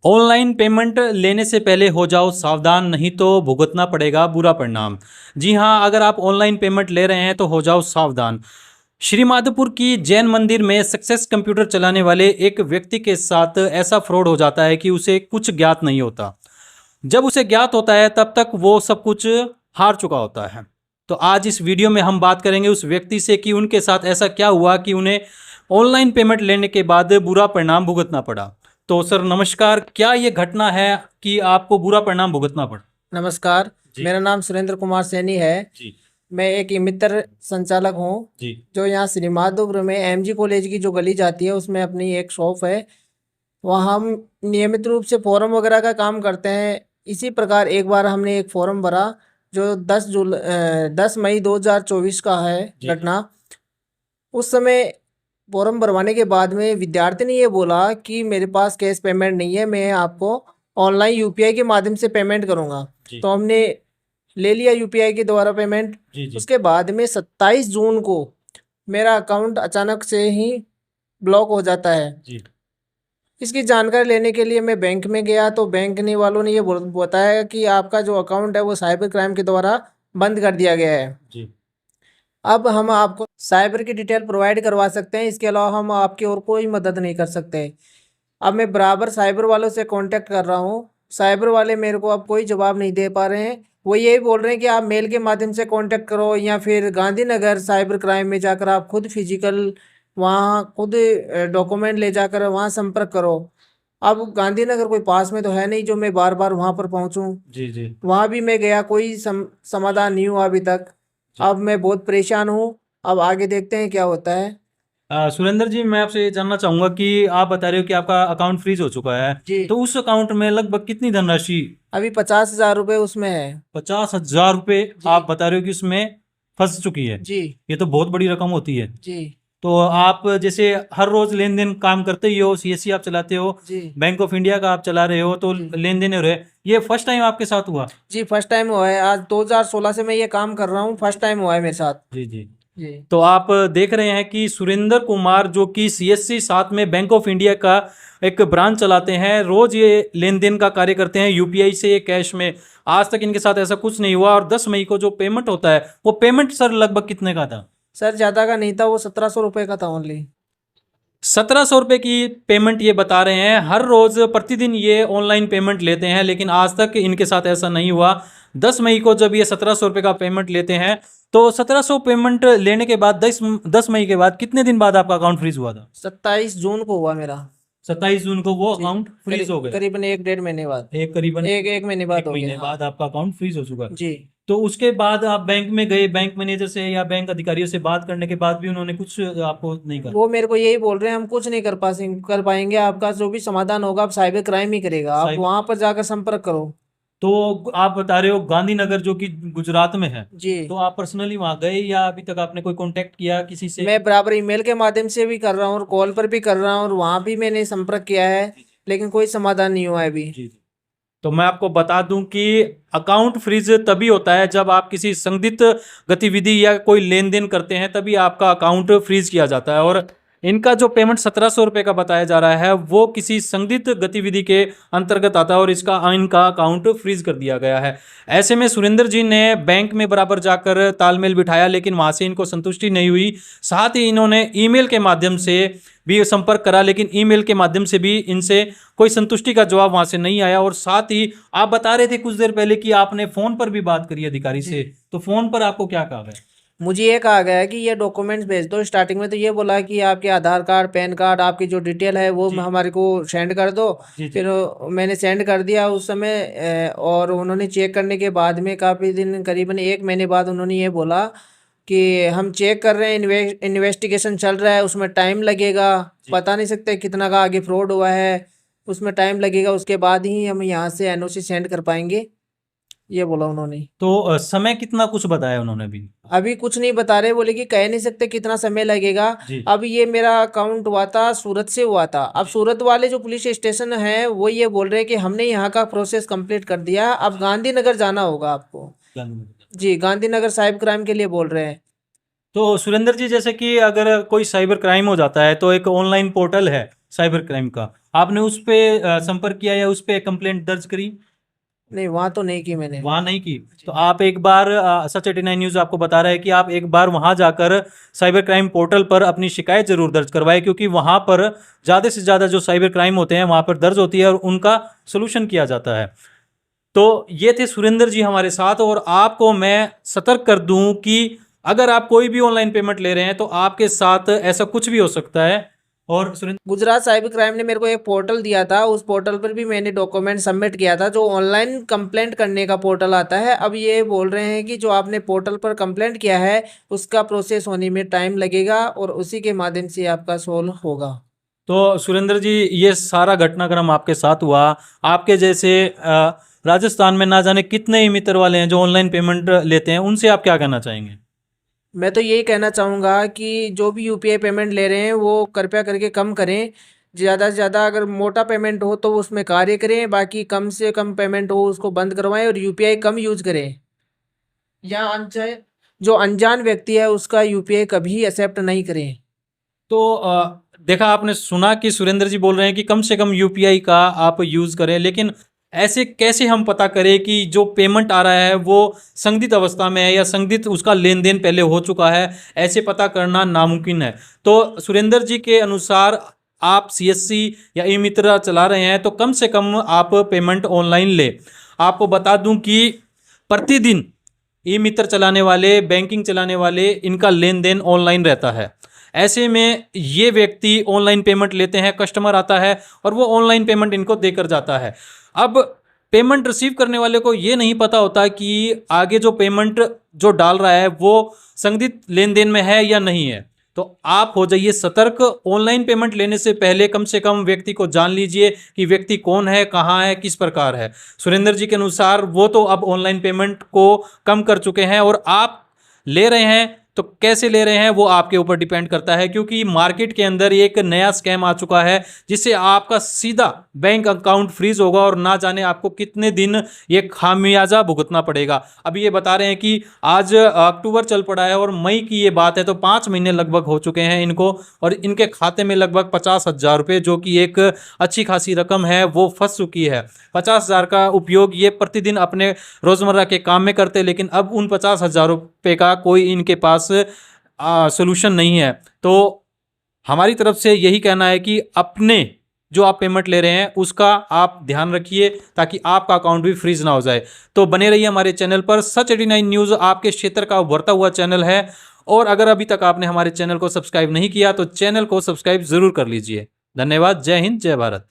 Online payment लेने से पहले हो जाओ सावधान, नहीं तो भुगतना पड़ेगा बुरा परिणाम। जी हाँ, अगर आप ऑनलाइन पेमेंट ले रहे हैं तो हो जाओ सावधान। श्री माधोपुर की जैन मंदिर में सक्सेस कंप्यूटर चलाने वाले एक व्यक्ति के साथ ऐसा फ्रॉड हो जाता है कि उसे कुछ ज्ञात नहीं होता। जब उसे ज्ञात होता है तब तक वो सब कुछ हार चुका होता है। तो आज इस वीडियो में हम बात करेंगे उस व्यक्ति से कि उनके साथ ऐसा क्या हुआ कि उन्हें ऑनलाइन पेमेंट लेने के बाद बुरा परिणाम भुगतना पड़ा। तो सर नमस्कार, क्या ये घटना है कि आपको बुरा परिणाम भुगतना पड़ा? नमस्कार। जी। मेरा नाम सुरेंद्र कुमार सैनी है। जी। मैं एक मित्र संचालक हूँ जी। जो यहाँ श्री माधोपुर में एमजी कॉलेज की जो गली जाती है उसमें अपनी एक शॉप है। वहाँ हम नियमित रूप से फॉर्म वगैरह का काम करते हैं। इसी प्रकार एक बार हमने एक फॉर्म भरा जो 10 मई 2024 का है जी। घटना। उस समय फॉर्म भरवाने के बाद में विद्यार्थी ने ये बोला कि मेरे पास कैश पेमेंट नहीं है, मैं आपको ऑनलाइन यूपीआई के माध्यम से पेमेंट करूँगा। जी। तो हमने ले लिया यूपीआई के द्वारा पेमेंट। जी। जी। उसके बाद में 27 जून को मेरा अकाउंट अचानक से ही ब्लॉक हो जाता है। जी। इसकी जानकारी लेने के लिए मैं बैंक में गया तो बैंक ने वालों ने ये बताया कि आपका जो अकाउंट है वो साइबर क्राइम के द्वारा बंद कर दिया गया है। जी। अब हम आपको साइबर की डिटेल प्रोवाइड करवा सकते हैं, इसके अलावा हम आपकी और कोई मदद नहीं कर सकते। अब मैं बराबर साइबर वालों से कांटेक्ट कर रहा हूँ, साइबर वाले मेरे को अब कोई जवाब नहीं दे पा रहे हैं। वो यही बोल रहे हैं कि आप मेल के माध्यम से कांटेक्ट करो या फिर गांधीनगर साइबर क्राइम में जाकर आप खुद फिजिकल वहाँ खुद डॉक्यूमेंट ले जाकर वहाँ संपर्क करो। अब गांधीनगर कोई पास में तो है नहीं जो मैं बार बार वहाँ पर पहुँचूँ। जी। जी। वहाँ भी मैं गया, कोई समाधान नहीं हुआ अभी तक। अब मैं बहुत परेशान हूँ। अब आगे देखते हैं क्या होता है। सुरेंद्र जी, मैं आपसे ये जानना चाहूंगा कि आप बता रहे हो कि आपका अकाउंट फ्रीज हो चुका है। जी। तो उस अकाउंट में लगभग कितनी धनराशि? अभी 50,000 रुपये उसमें है। 50,000 रुपये जी। आप बता रहे हो कि उसमें फंस चुकी है। जी। ये तो बहुत बड़ी रकम होती है। जी। तो आप जैसे हर रोज लेन देन काम करते ही हो, सीएससी आप चलाते हो, जी। बैंक ऑफ इंडिया का आप चला रहे हो, तो जी। लेन देन हो रहे, ये फर्स्ट टाइम आपके साथ हुआ? जी फर्स्ट टाइम हुआ है। आज 2016 से मैं ये काम कर रहा हूँ, फर्स्ट टाइम हुआ है मेरे साथ। जी। जी। जी। तो आप देख रहे हैं कि सुरेंद्र कुमार जो कि सीएससी साथ में बैंक ऑफ इंडिया का एक ब्रांच चलाते हैं, रोज ये लेन देन का कार्य करते हैं यूपीआई से, कैश में। आज तक इनके साथ ऐसा कुछ नहीं हुआ। और 10 मई को जो पेमेंट होता है वो पेमेंट सर लगभग कितने का था? सर ज़्यादा का नहीं था, वो 1700 रुपये का था ओनली। 1700 रुपये की पेमेंट ये बता रहे हैं। हर रोज प्रतिदिन ये ऑनलाइन पेमेंट लेते हैं, लेकिन आज तक इनके साथ ऐसा नहीं हुआ। 10 मई को जब ये 1700 रुपये का पेमेंट लेते हैं, तो 1700 पेमेंट लेने के बाद 10 मई के बाद कितने दिन बाद आपका अकाउंट फ्रीज हुआ था? 27 जून को हुआ मेरा। 27 जून को वो जी। अकाउंट फ्रीज हो गया। करीबन 1 डेढ़ महीने बाद। एक करीबन एक महीने बाद एक हो महीने गया। हाँ। बाद आपका अकाउंट फ्रीज हो चुका है। जी। तो उसके बाद आप बैंक में गए, बैंक मैनेजर से या बैंक अधिकारियों से बात करने के बाद भी उन्होंने कुछ आपको नहीं कहा? वो मेरे को यही बोल रहे हैं हम कुछ नहीं कर पाएंगे, आपका जो भी समाधान होगा आप साइबर क्राइम ही करेगा, आप साइबर वहां पर जाकर संपर्क करो। तो आप बता रहे हो गांधीनगर जो कि गुजरात में है, जी। तो आप पर्सनली वहां गए या अभी तक आपने कोई कांटेक्ट किया किसी से? मैं बराबर ईमेल के माध्यम से भी कर रहा हूँ और कॉल पर भी कर रहा हूँ और वहां भी मैंने संपर्क किया है, लेकिन कोई समाधान नहीं हुआ है अभी। जी। तो मैं आपको बता दूं कि अकाउंट फ्रीज तभी होता है जब आप किसी संदिग्ध गतिविधि या कोई लेन देन करते हैं, तभी आपका अकाउंट फ्रीज किया जाता है। और इनका जो पेमेंट 1700 रुपये का बताया जा रहा है वो किसी संदिग्ध गतिविधि के अंतर्गत आता है और इनका अकाउंट फ्रीज कर दिया गया है। ऐसे में सुरेंद्र जी ने बैंक में बराबर जाकर तालमेल बिठाया, लेकिन वहां से इनको संतुष्टि नहीं हुई। साथ ही इन्होंने ईमेल के माध्यम से भी संपर्क करा, लेकिन ईमेल के माध्यम से भी इनसे कोई संतुष्टि का जवाब वहां से नहीं आया। और साथ ही आप बता रहे थे कुछ देर पहले कि आपने फोन पर भी बात करी अधिकारी से, तो फोन पर आपको क्या कहा गया? मुझे ये कहा गया है कि ये डॉक्यूमेंट्स भेज दो। स्टार्टिंग में तो ये बोला कि आपके आधार कार्ड, पैन कार्ड, आपकी जो डिटेल है वो जी। हमारे को सेंड कर दो। जी। जी। फिर मैंने सेंड कर दिया उस समय। और उन्होंने चेक करने के बाद में काफ़ी दिन, करीबन 1 महीने बाद उन्होंने ये बोला कि हम चेक कर रहे हैं, इन्वेस्टिगेशन चल रहा है, उसमें टाइम लगेगा, बता नहीं सकते कितना का आगे फ्रॉड हुआ है, उसमें टाइम लगेगा, उसके बाद ही हम यहाँ से एनओसी सेंड कर पाएंगे, ये बोला उन्होंने। तो समय कितना कुछ बताया उन्होंने भी? अभी कुछ नहीं बता रहे, बोले कि कह नहीं सकते कितना समय लगेगा। जी। अब ये मेरा अकाउंट हुआ था सूरत से हुआ था। अब सूरत वाले जो पुलिस स्टेशन है वो ये बोल रहे हैं कि हमने यहाँ का प्रोसेस कंप्लीट कर दिया, अब गांधीनगर जाना होगा आपको। जी, गांधीनगर साइबर क्राइम के लिए बोल रहे हैं। तो सुरेंद्र जी, जैसे कि अगर कोई साइबर क्राइम हो जाता है तो एक ऑनलाइन पोर्टल है साइबर क्राइम का, आपने उस पे संपर्क किया या उस पे कंप्लेंट दर्ज करी? नहीं, वहाँ तो नहीं की मैंने। वहां नहीं की? तो आप एक बार सच 89 न्यूज आपको बता रहा है कि आप एक बार वहां जाकर साइबर क्राइम पोर्टल पर अपनी शिकायत जरूर दर्ज करवाएं, क्योंकि वहां पर ज्यादा से ज्यादा जो साइबर क्राइम होते हैं वहां पर दर्ज होती है और उनका सोल्यूशन किया जाता है। तो ये थे सुरेंद्र जी हमारे साथ, और आपको मैं सतर्क कर दूं कि अगर आप कोई भी ऑनलाइन पेमेंट ले रहे हैं तो आपके साथ ऐसा कुछ भी हो सकता है। और सुरेंद्र, गुजरात साइबर क्राइम ने मेरे को एक पोर्टल दिया था, उस पोर्टल पर भी मैंने डॉक्यूमेंट सबमिट किया था, जो ऑनलाइन कंप्लेंट करने का पोर्टल आता है। अब ये बोल रहे हैं कि जो आपने पोर्टल पर कंप्लेंट किया है उसका प्रोसेस होने में टाइम लगेगा और उसी के माध्यम से आपका सोल्व होगा। तो सुरेंद्र जी, ये सारा घटनाक्रम आपके साथ हुआ, आपके जैसे राजस्थान में ना जाने कितने ही मित्र वाले हैं जो ऑनलाइन पेमेंट लेते हैं, उनसे आप क्या कहना चाहेंगे? मैं तो यही कहना चाहूँगा कि जो भी यूपीआई पेमेंट ले रहे हैं वो कृपया करके कम करें। ज़्यादा से ज़्यादा अगर मोटा पेमेंट हो तो उसमें कार्य करें, बाकी कम से कम पेमेंट हो उसको बंद करवाएं और यूपीआई कम यूज़ करें। या अनजान जो अनजान व्यक्ति है उसका यूपीआई कभी एक्सेप्ट नहीं करें। तो देखा आपने, सुना कि सुरेंद्र जी बोल रहे हैं कि कम से कम यूपीआई का आप यूज़ करें, लेकिन ऐसे कैसे हम पता करें कि जो पेमेंट आ रहा है वो संदिग्ध अवस्था में है या संदिग्ध उसका लेन देन पहले हो चुका है? ऐसे पता करना नामुमकिन है। तो सुरेंद्र जी के अनुसार आप सीएससी या ई मित्र चला रहे हैं तो कम से कम आप पेमेंट ऑनलाइन ले। आपको बता दूं कि प्रतिदिन ई मित्र चलाने वाले, बैंकिंग चलाने वाले, इनका लेन देन ऑनलाइन रहता है। ऐसे में ये व्यक्ति ऑनलाइन पेमेंट लेते हैं, कस्टमर आता है और वो ऑनलाइन पेमेंट इनको देकर जाता है। अब पेमेंट रिसीव करने वाले को ये नहीं पता होता कि आगे जो पेमेंट जो डाल रहा है वो संदिग्ध लेन देन में है या नहीं है। तो आप हो जाइए सतर्क। ऑनलाइन पेमेंट लेने से पहले कम से कम व्यक्ति को जान लीजिए कि व्यक्ति कौन है, कहाँ है, किस प्रकार है। सुरेंद्र जी के अनुसार वो तो अब ऑनलाइन पेमेंट को कम कर चुके हैं, और आप ले रहे हैं तो कैसे ले रहे हैं वो आपके ऊपर डिपेंड करता है, क्योंकि मार्केट के अंदर एक नया स्कैम आ चुका है जिससे आपका सीधा बैंक अकाउंट फ्रीज होगा और ना जाने आपको कितने दिन ये खामियाजा भुगतना पड़ेगा। अभी ये बता रहे हैं कि आज अक्टूबर चल पड़ा है और मई की ये बात है, तो 5 महीने लगभग हो चुके हैं इनको, और इनके खाते में लगभग 50,000 रुपये, जो कि एक अच्छी खासी रकम है, वो फंस चुकी है। 50,000 का उपयोग ये प्रतिदिन अपने रोजमर्रा के काम में करते, लेकिन अब उन 50,000 रुपये का कोई इनके पास सोल्यूशन नहीं है। तो हमारी तरफ से यही कहना है कि अपने जो आप पेमेंट ले रहे हैं उसका आप ध्यान रखिए ताकि आपका अकाउंट भी फ्रीज ना हो जाए। तो बने रहिए हमारे चैनल पर। सच 89 न्यूज़ आपके क्षेत्र का उभरता हुआ चैनल है, और अगर अभी तक आपने हमारे चैनल को सब्सक्राइब नहीं किया तो चैनल को सब्सक्राइब जरूर कर लीजिए। धन्यवाद। जय हिंद, जय भारत।